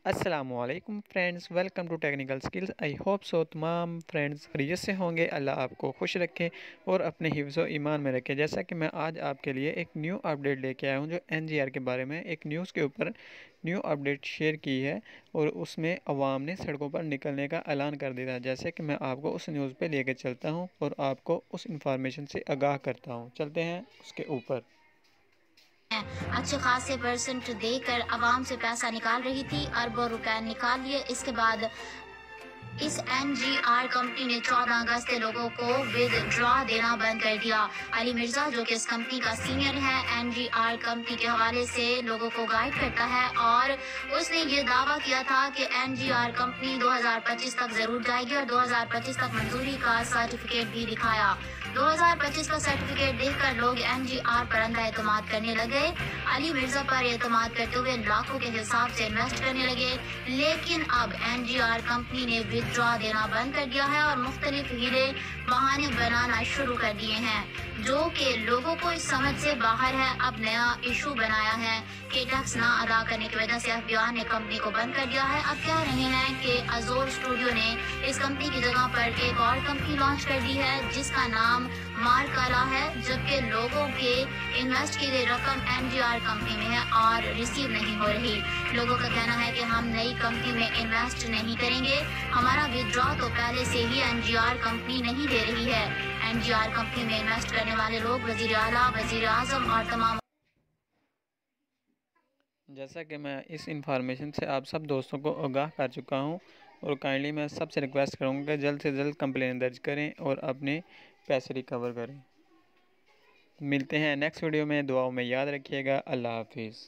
السلام علیکم friends, welcome to technical skills. I hope so تمام فرینڈز خیریت سے ہوں گے۔ اللہ آپ کو خوش رکھے اور اپنے حفظ و ایمان میں رکھے۔ جیسا کہ میں آج آپ کے لیے ایک نیو اپڈیٹ لے کے آیا ہوں جو NGR کے بارے میں ایک نیوز کے اوپر نیو اپڈیٹ شیئر کی ہے، اور اس میں عوام نے سڑکوں پر نکلنے کا اعلان کر دیا ہے۔ جیسے کہ میں آپ کو اس نیوز پہ لے کے چلتا ہوں اور آپ کو اس انفارمیشن سے آگاہ کرتا ہوں۔ چلتے ہیں اس کے اوپر۔ اچھے خاصے پرسنٹ دے کر عوام سے پیسہ نکال رہی تھی، اربوں روپے نکال لیے۔ اس کے بعد اس NGR کمپنی نے 14 اگست لوگوں کو ود ڈرا دینا بند کر دیا۔ علی مرزا جو کہ اس کمپنی کا سینئر ہے، NGR کمپنی کے حوالے سے لوگوں کو گائیڈ کرتا ہے، اور اس نے یہ دعویٰ کیا تھا کہ NGR کمپنی 2025 تک ضرور جائے گی، اور 2025 تک منظوری کا سرٹیفکیٹ بھی دکھایا۔ 2025 کا سرٹیفکیٹ دیکھ کر لوگ NGR پر اندھا اعتماد کرنے لگے۔ علی مرزا پر اعتماد کرتے ہوئے لاکھوں کے حساب سے انویسٹ کرنے لگے، لیکن اب NGR کمپنی نے ودڈرا دینا بند کر دیا ہے اور مختلف ہیلے بہانے بنانا شروع کر دیے ہیں، جو کہ لوگوں کو اس سمجھ سے باہر ہے۔ اب نیا ایشو بنایا ہے کہ ٹیکس نہ ادا کرنے کی وجہ سے FBI نے کمپنی کو بند کر دیا ہے۔ اب کہہ رہے ہیں کہ ازور اسٹوڈیو نے اس کمپنی کی جگہ پر ایک اور کمپنی لانچ کر دی ہے جس کا نام مارکالا ہے، جبکہ لوگوں کے انویسٹ کی گئی رقم NGR کمپنی میں ہے اور ریسیو نہیں ہو رہی۔ لوگوں کا کہنا ہے کہ ہم نئی کمپنی میں انویسٹ نہیں کریں گے، ہمارا ودڈرا تو پہلے سے ہی NGR کمپنی نہیں دے رہی ہے۔ NGR کمپنی میں انویسٹ کرنے والے لوگ وزیر اعلیٰ، وزیر اعظم اور تمام۔ جیسا کہ میں اس انفارمیشن سے آپ سب دوستوں کو آگاہ کر چکا ہوں، اور کائنڈلی میں سب سے ریکویسٹ کروں گا کہ جلد سے جلد کمپلین درج کریں اور اپنے پیسے ریکور کریں۔ ملتے ہیں نیکسٹ ویڈیو میں، دعاؤں میں یاد رکھیے گا۔ اللہ حافظ۔